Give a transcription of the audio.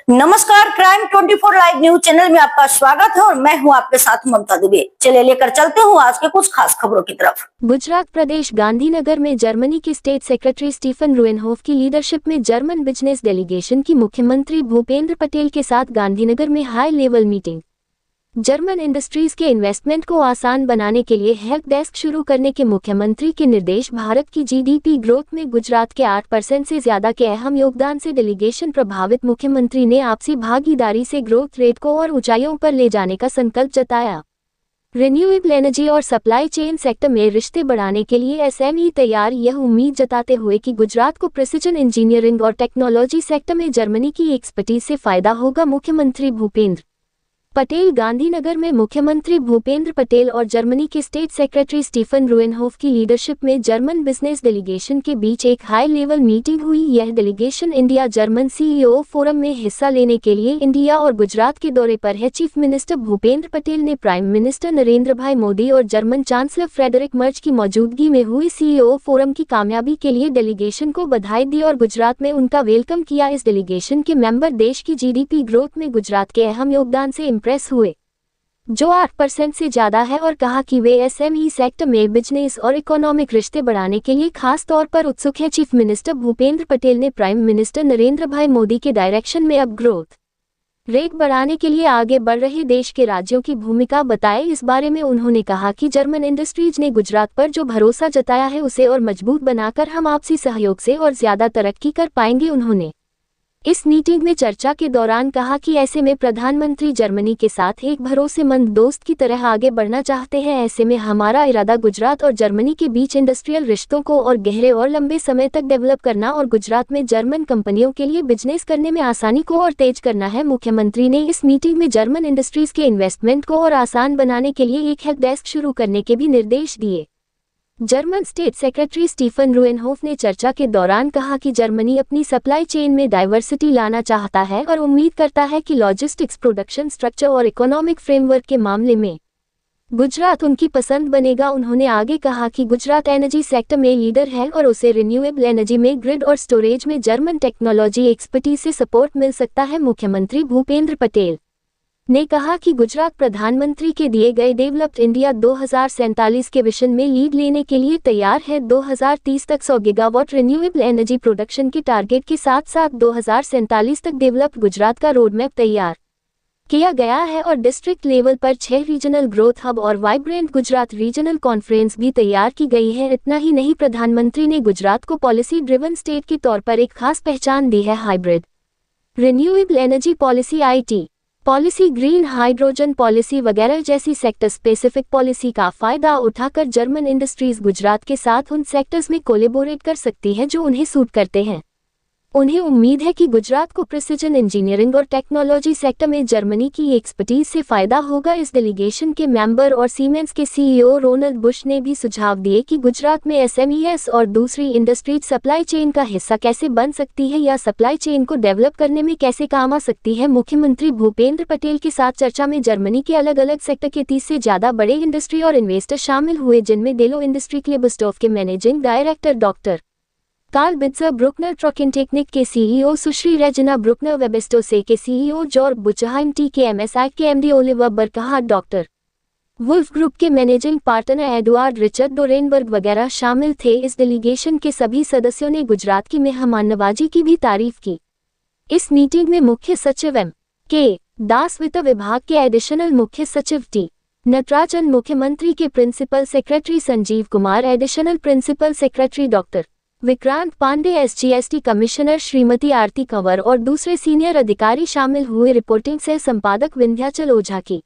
नमस्कार, crime 24 live news channel में आपका स्वागत है और मैं हूं आपके साथ ममता दुबे। चलिए लेकर चलते हूं आज के कुछ खास खबरों की तरफ। गुजरात प्रदेश गांधीनगर में जर्मनी के स्टेट सेक्रेटरी स्टीफन रूएनहोफ की लीडरशिप में जर्मन बिजनेस डेलीगेशन की मुख्यमंत्री भूपेंद्र पटेल के साथ गांधीनगर में high level meeting. German industries के इन्वेस्टमेंट को आसान बनाने के लिए हेल्प डेस्क शुरू करने के मुख्यमंत्री के निर्देश। भारत की जीडीपी ग्रोथ में गुजरात के 8% से ज्यादा के अहम योगदान से डेलीगेशन प्रभावित। मुख्यमंत्री ने आपसी भागीदारी से ग्रोथ रेट को और ऊंचाइयों पर ले जाने का संकल्प जताया। रिन्यूएबल एनर्जी और सप्लाई चेन सेक्टर में रिश्ते बढ़ाने के लिए एसएमई तैयार, यह उम्मीद जताते हुए कि गुजरात को प्रिसिजन इंजीनियरिंग और टेक्नोलॉजी सेक्टर में जर्मनी की एक्सपर्टीज से फायदा होगा। मुख्यमंत्री भूपेंद्र पटेल गांधीनगर में मुख्यमंत्री भूपेंद्र पटेल और जर्मनी के स्टेट सेक्रेटरी स्टीफन रूएनहोफ की लीडरशिप में जर्मन बिजनेस डेलीगेशन के बीच एक हाई लेवल मीटिंग हुई। यह delegation India German CEO forum में हिस्सा लेने के लिए इंडिया और गुजरात के दौरे पर है। चीफ मिनिस्टर भूपेंद्र पटेल ने प्राइम मिनिस्टर नरेंद्र भाई मोदी और जर्मन चांसलर फ्रेडरिक मर्ज की मौजूदगी में हुई सीईओ फोरम की कामयाबी के लिए डेलीगेशन को बधाई दी और गुजरात में उनका वेलकम किया। इस डेलीगेशन के मेंबर देश की जीडीपी ग्रोथ में गुजरात के अहम योगदान से प्रेस हुए, जो 8% से ज्यादा है, और कहा कि वे एसएमई सेक्टर में बिजनेस और इकोनॉमिक रिश्ते बढ़ाने के लिए खास तौर पर उत्सुक हैं। चीफ मिनिस्टर भूपेंद्र पटेल ने प्राइम मिनिस्टर नरेंद्र भाई मोदी के डायरेक्शन में अब ग्रोथ रेट बढ़ाने के लिए आगे बढ़ रहे देश के राज्यों की भूमिका बताई। इस बारे में उन्होंने कहा कि जर्मन इंडस्ट्रीज ने गुजरात पर जो भरोसा जताया है उसे और मजबूत बनाकर हम आपसी सहयोग से और ज्यादा तरक्की कर पाएंगे। उन्होंने इस मीटिंग में चर्चा के दौरान कहा कि ऐसे में प्रधानमंत्री जर्मनी के साथ एक भरोसेमंद दोस्त की तरह आगे बढ़ना चाहते हैं। ऐसे में हमारा इरादा गुजरात और जर्मनी के बीच इंडस्ट्रियल रिश्तों को और गहरे और लंबे समय तक डेवलप करना और गुजरात में जर्मन कंपनियों के लिए बिजनेस करने में आसानी को और तेज करना है। मुख्यमंत्री ने इस मीटिंग में जर्मन इंडस्ट्रीज के इन्वेस्टमेंट को और आसान बनाने के लिए एक हेल्प डेस्क शुरू करने के भी निर्देश दिए। जर्मन स्टेट सेक्रेटरी स्टीफन रूएनहोफ ने चर्चा के दौरान कहा कि जर्मनी अपनी सप्लाई चेन में डाइवर्सिटी लाना चाहता है और उम्मीद करता है कि लॉजिस्टिक्स, प्रोडक्शन स्ट्रक्चर और इकोनॉमिक फ्रेमवर्क के मामले में गुजरात उनकी पसंद बनेगा। उन्होंने आगे कहा कि गुजरात एनर्जी सेक्टर में लीडर है और उसे रिन्यूएबल एनर्जी में ग्रिड और स्टोरेज में जर्मन टेक्नोलॉजी एक्सपर्टीज से सपोर्ट मिल सकता है। मुख्यमंत्री भूपेंद्र पटेल ने कहा कि गुजरात प्रधानमंत्री के दिए गए डेवलप्ड इंडिया 2047 के विजन में लीड लेने के लिए तैयार है। 2030 तक 100 गीगावाट रिन्यूएबल एनर्जी प्रोडक्शन के टारगेट के साथ साथ 2047 तक डेवलप्ड गुजरात का रोडमैप तैयार किया गया है और डिस्ट्रिक्ट लेवल पर 6 रीजनल ग्रोथ हब और वाइब्रेंट गुजरात रीजनल कॉन्फ्रेंस भी तैयार की गई है। इतना ही नहीं, प्रधानमंत्री ने गुजरात को पॉलिसी ड्रिवन स्टेट के तौर पर एक खास पहचान दी है। Hybrid renewable energy policy, IT policy, green hydrogen policy वगैरह जैसी सेक्टर स्पेसिफिक पॉलिसी का फायदा उठाकर जर्मन इंडस्ट्रीज गुजरात के साथ उन सेक्टर्स में कोलैबोरेट कर सकती है जो उन्हें सूट करते हैं। उन्हें उम्मीद है कि गुजरात को प्रिसिजन इंजीनियरिंग और टेक्नोलॉजी सेक्टर में जर्मनी की एक्सपर्टीज से फायदा होगा। इस डेलीगेशन के मेंबर और सीमेंस के सीईओ रोनाल्ड बुश ने भी सुझाव दिए कि गुजरात में एसएमईएस और दूसरी इंडस्ट्रीज सप्लाई चेन का हिस्सा कैसे बन सकती है या सप्लाई चेन को डेवलप करने में कैसे काम आ सकती है। मुख्यमंत्री भूपेंद्र पटेल के साथ चर्चा में जर्मनी के अलग अलग सेक्टर के 30 से ज्यादा बड़े इंडस्ट्री और इन्वेस्टर शामिल हुए, जिनमें डेलो इंडस्ट्री क्लेबस्टॉफ के managing director doctor Karl Bitzer, Bruckner Trockentechnik के सीईओ सुश्री रेजिना ब्रुकनर, वेबेस्टोसे के सीईओ जॉर्ग बुचहाइम, टीकेएमएसआई के MD Oliver Burkhardt, doctor Wolf group के managing partner Eduard Richard Dorenberg वगैरह शामिल थे। इस डेलीगेशन के सभी सदस्यों ने गुजरात की मेहमान नवाजी की भी तारीफ की। इस मीटिंग में मुख्य सचिव के दास, वित्त विभाग के एडिशनल मुख्य सचिव टी नटराजन, मुख्यमंत्री के principal secretary Sanjeev Kumar, additional principal secretary doctor Vikrant Pandey, SGST commissioner Shrimati Aarti Kanwar और दूसरे सीनियर अधिकारी शामिल हुए। रिपोर्टिंग से संपादक विंध्याचल ओझा की।